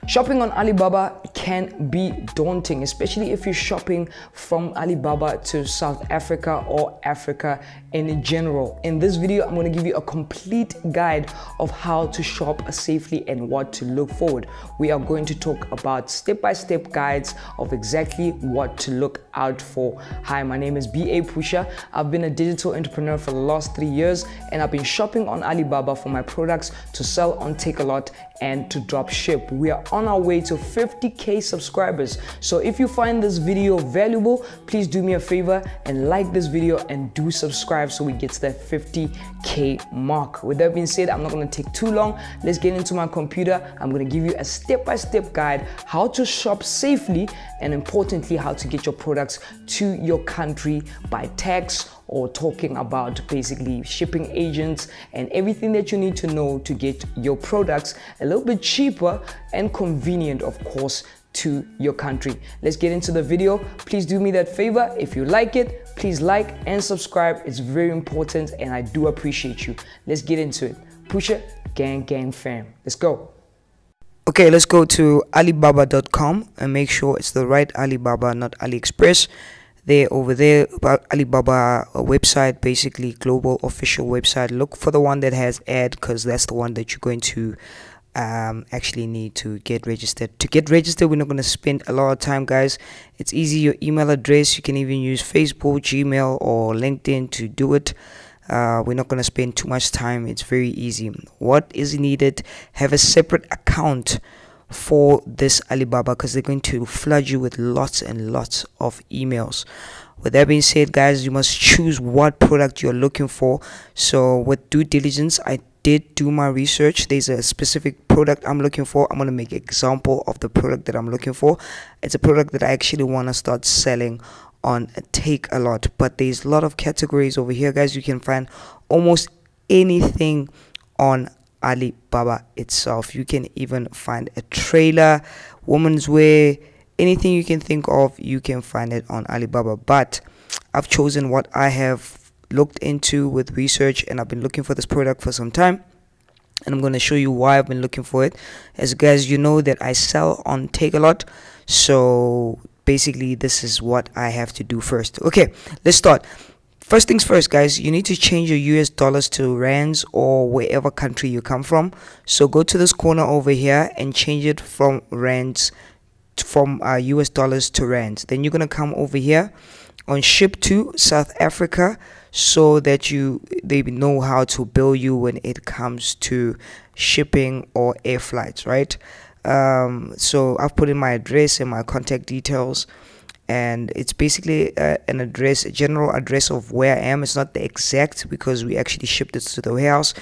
Shopping on Alibaba can be daunting, especially if you're shopping from Alibaba to South Africa or Africa in general. In this video, I'm going to give you a complete guide of how to shop safely and what to look forward. We are going to talk about step-by-step guides of exactly what to look out for. Hi, my name is B.A Pusha. I've been a digital entrepreneur for the last 3 years, and I've been shopping on Alibaba for my products to sell on Takealot and to drop ship. We are on our way to 50k subscribers. So if you find this video valuable, please do me a favor and like this video and do subscribe so we get to that 50k mark. With that being said, I'm not going to take too long. Let's get into my computer. I'm going to give you a step-by-step guide how to shop safely, and importantly, how to get your products to your country by tax, or talking about basically shipping agents and everything that you need to know to get your products a little bit cheaper and convenient, of course, to your country. Let's get into the video. Please do me that favor. If you like it, please like and subscribe. It's very important and I do appreciate you. Let's get into it. Pusha, gang fam. Let's go. Okay, let's go to alibaba.com and make sure it's the right Alibaba, not AliExpress. Over there, about Alibaba website, basically global official website. Look for the one that has ad, because that's the one that you're going to actually need to get registered. To get registered, we're not going to spend a lot of time, guys. It's easy. Your email address, you can even use Facebook, Gmail, or LinkedIn to do it. We're not going to spend too much time. It's very easy. What is needed? Have a separate account for this Alibaba, because they're going to flood you with lots and lots of emails. With that being said, guys, you must choose what product you're looking for. So with due diligence, I did do my research. There's a specific product I'm looking for. I'm going to make an example of the product that I'm looking for. It's a product that I actually want to start selling on Takealot, but there's a lot of categories over here, guys. You can find almost anything on Alibaba itself. You can even find a trailer, women's wear, anything you can think of, you can find it on Alibaba. But I've chosen what I have looked into with research, and I've been looking for this product for some time, and I'm going to show you why I've been looking for it. As guys, you know that I sell on Takealot, so basically this is what I have to do first. Okay, let's start. First things first, guys, you need to change your US dollars to rands or wherever country you come from. So go to this corner over here and change it from rands, from US dollars to rands. Then you're going to come over here on ship to South Africa, so that they know how to bill you when it comes to shipping or air flights, right? So I've put in my address and my contact details, and it's basically an address, a general address of where I am. It's not the exact, because we actually shipped it to the warehouse,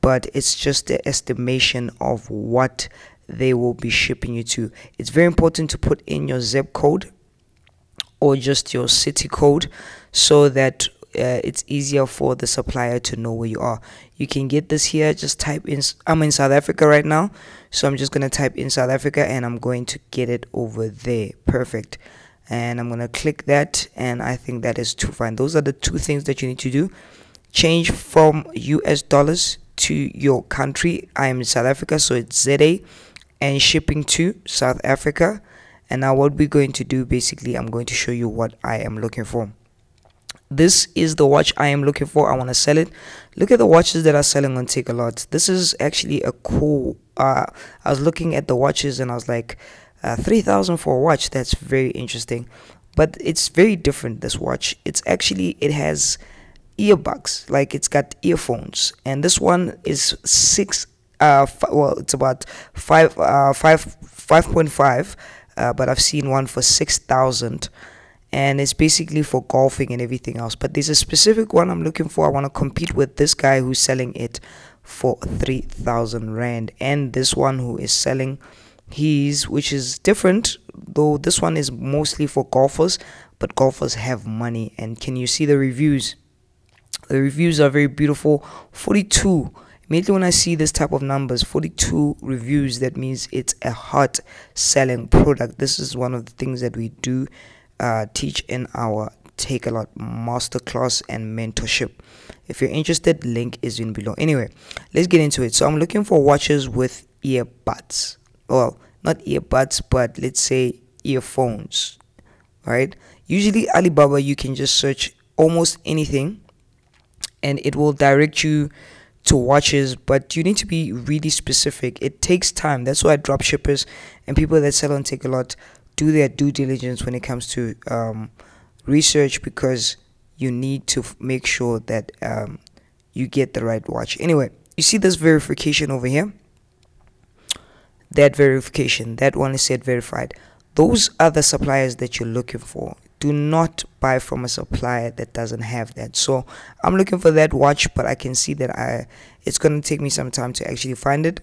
but it's just the estimation of what they will be shipping you to. It's very important to put in your zip code or just your city code, so that it's easier for the supplier to know where you are. You can get this here. Just type in, I'm in South Africa right now, so I'm just going to type in South Africa and I'm going to get it over there. Perfect. And I'm going to click that, and I think that is too fine. Those are the two things that you need to do. Change from US dollars to your country. I am in South Africa, so it's ZA, and shipping to South Africa. And now what we're going to do, basically, I'm going to show you what I am looking for. This is the watch I am looking for. I want to sell it. Look at the watches that are selling on Takealot. This is actually a cool, I was looking at the watches and I was like, 3,000 for a watch. That's very interesting, but it's very different. This watch, it's actually, it has earbuds, like it's got earphones, and this one is well, it's about 5.5, but I've seen one for 6,000, and it's basically for golfing and everything else. But there's a specific one I'm looking for. I want to compete with this guy who's selling it for 3,000 rand, and this one who is selling which is different, though this one is mostly for golfers, but golfers have money. And can you see the reviews? The reviews are very beautiful. 42. Immediately when I see this type of numbers, 42 reviews, that means it's a hot selling product. This is one of the things that we do teach in our Takealot Masterclass and mentorship. If you're interested, link is in below. Anyway, let's get into it. So I'm looking for watches with earbuds. Well, not earbuds, but let's say earphones, right? Usually Alibaba, you can just search almost anything and it will direct you to watches, but you need to be really specific. It takes time. That's why dropshippers and people that sell on Takealot do their due diligence when it comes to research, because you need to make sure that you get the right watch. Anyway, you see this verification over here, that verification, that one is said verified. Those are the suppliers that you're looking for. Do not buy from a supplier that doesn't have that. So I'm looking for that watch, but I can see that it's going to take me some time to actually find it.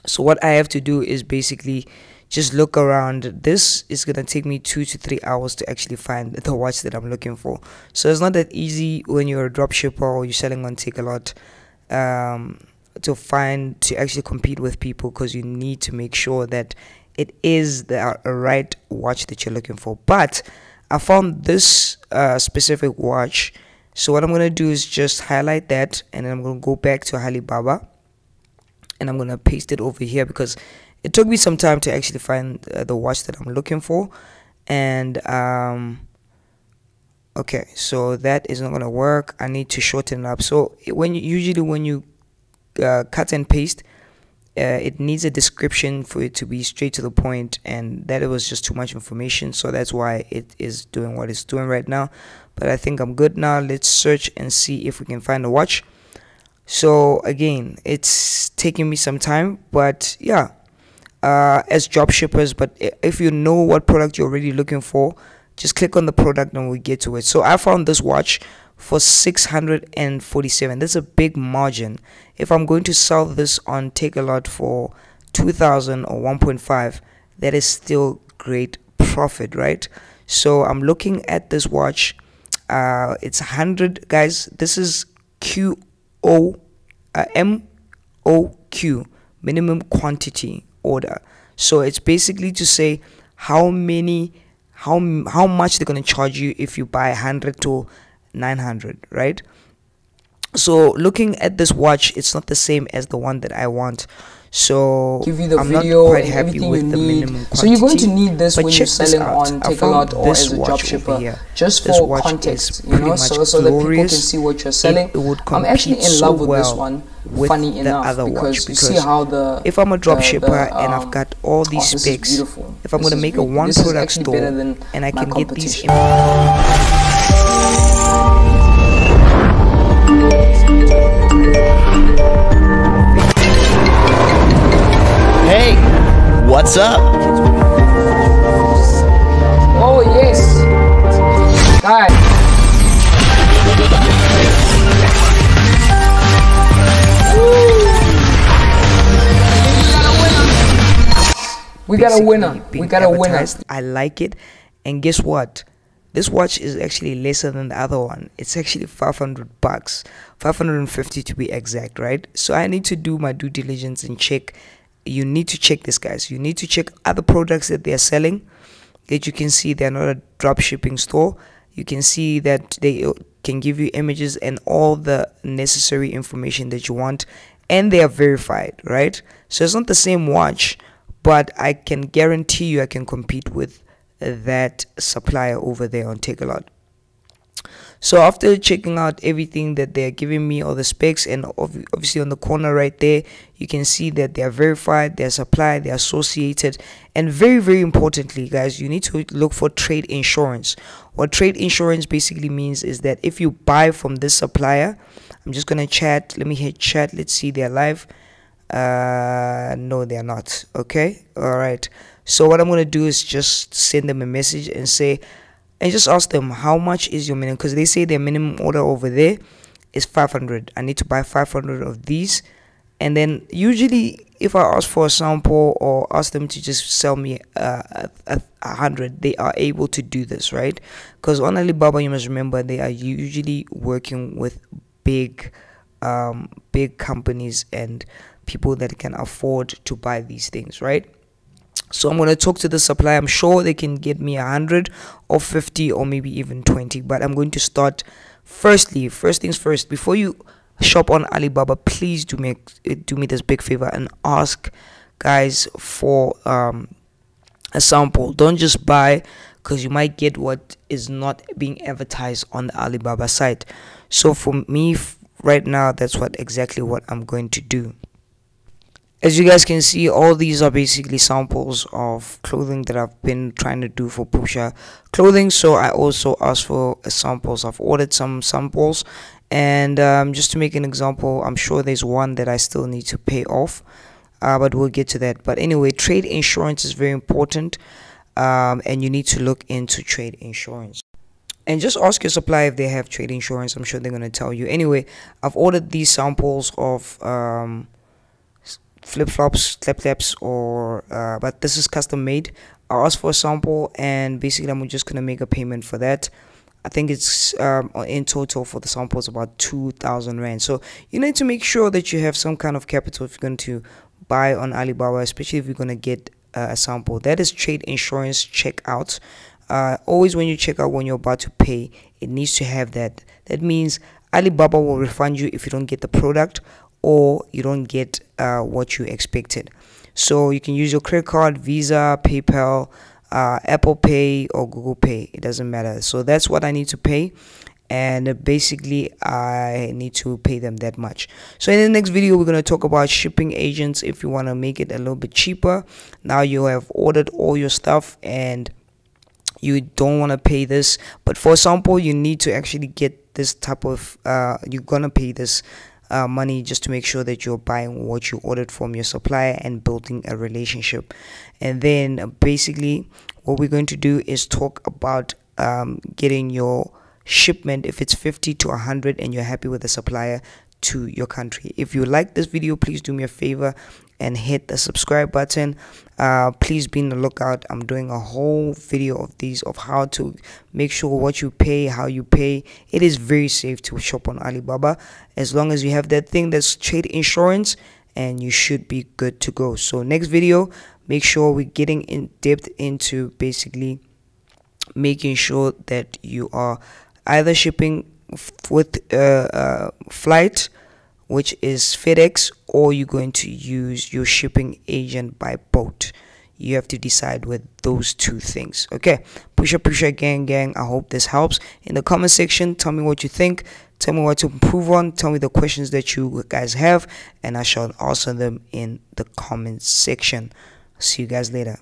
So what I have to do is basically just look around. This is going to take me 2 to 3 hours to actually find the watch that I'm looking for. So it's not that easy when you're a dropshipper or you're selling on Takealot to actually compete with people, because you need to make sure that it is the right watch that you're looking for. But I found this specific watch. So what I'm going to do is just highlight that, and then I'm going to go back to Alibaba and I'm going to paste it over here, because it took me some time to actually find the watch that I'm looking for. And okay, so that is not going to work. I need to shorten it up. So when you cut and paste, it needs a description for it to be straight to the point, and that it was just too much information. So that's why it is doing what it's doing right now. But I think I'm good now. Let's search and see if we can find a watch. So again, it's taking me some time, but yeah, as drop shippers, but if you know what product you're already looking for, just click on the product and we'll get to it. So I found this watch for 647. That's a big margin. If I'm going to sell this on Takealot for 2,000 or 1.5, that is still great profit, right? So I'm looking at this watch. It's 100, guys. This is MOQ, minimum quantity order. So it's basically to say how much they're going to charge you if you buy 100 to 900, right? So looking at this watch, it's not the same as the one that I want. So give you the I'm video not quite and happy everything with you the need. minimum quantity. So you're going to need this when you're selling out. on Takealot or as a dropshipper, just for context, you know, so that people can see what you're selling. I'm actually in love with this one, funny enough, because you see how the if I'm a dropshipper and I've got all these specs, if I'm going to make a one product store and I can get these Hey, what's up? Oh yes, guys. We got a winner. We got a winner. I like it, and guess what? This watch is actually lesser than the other one. It's actually 500 bucks, 550 to be exact, right? So I need to do my due diligence and check. You need to check this, guys. You need to check other products that they're selling, that you can see they're not a drop shipping store. You can see that they can give you images and all the necessary information that you want, and they are verified, right? So it's not the same watch, but I can guarantee you I can compete with that supplier over there on Takealot. So after checking out everything that they're giving me, all the specs, and obviously on the corner right there, you can see that they're verified, they're supplied, they're associated, and very, very importantly, guys, you need to look for trade insurance. What trade insurance basically means is that if you buy from this supplier, I'm just gonna chat. Let me hit chat. Let's see, they're live. No, they're not. Okay, all right. So what I'm going to do is just send them a message and say, and just ask them, how much is your minimum? Because they say their minimum order over there is 500. I need to buy 500 of these. And then usually if I ask for a sample or ask them to just sell me 100, they are able to do this, right? Because on Alibaba, you must remember, they are usually working with big companies and people that can afford to buy these things, right? So I'm going to talk to the supplier. I'm sure they can get me 100 or 50 or maybe even 20, but I'm going to start first things first. Before you shop on Alibaba, please do me this big favor and ask guys, for a sample. Don't just buy, because you might get what is not being advertised on the Alibaba site. So for me right now, that's exactly what I'm going to do. As you guys can see, all these are basically samples of clothing that I've been trying to do for Pusha clothing. So I also asked for samples. I've ordered some samples, and just to make an example, I'm sure there's one that I still need to pay off, but we'll get to that. But anyway, trade insurance is very important, and you need to look into trade insurance. And just ask your supplier if they have trade insurance. I'm sure they're going to tell you. Anyway, I've ordered these samples of flip-flops, claps, or but this is custom made. I asked for a sample, and basically I'm just gonna make a payment for that. I think it's in total for the samples about 2,000 rand. So you need to make sure that you have some kind of capital if you're going to buy on Alibaba, especially if you're going to get a sample. That is trade insurance checkout. Always when you check out, when you're about to pay, it needs to have that. That means Alibaba will refund you if you don't get the product, or you don't get what you expected. So you can use your credit card, Visa, PayPal, Apple Pay, or Google Pay. It doesn't matter. So that's what I need to pay, and basically I need to pay them that much. So in the next video, we're going to talk about shipping agents. If you want to make it a little bit cheaper, now you have ordered all your stuff and you don't want to pay this, but for example, you need to actually get this type of you're gonna pay this money just to make sure that you're buying what you ordered from your supplier and building a relationship. And then basically what we're going to do is talk about getting your shipment, if it's 50 to 100 and you're happy with the supplier, to your country. If you like this video, please do me a favor and hit the subscribe button. Please be on the lookout. I'm doing a whole video of these, of how to make sure what you pay, how you pay. It is very safe to shop on Alibaba as long as you have that thing that's trade insurance, and you should be good to go. So next video, make sure we're getting in depth into basically making sure that you are either shipping with flight, which is FedEx, or you're going to use your shipping agent by boat. You have to decide with those two things. Okay, Pusha gang, I hope this helps. In the comment section, tell me what you think, tell me what to improve on, tell me the questions that you guys have, and I shall answer them in the comment section. See you guys later.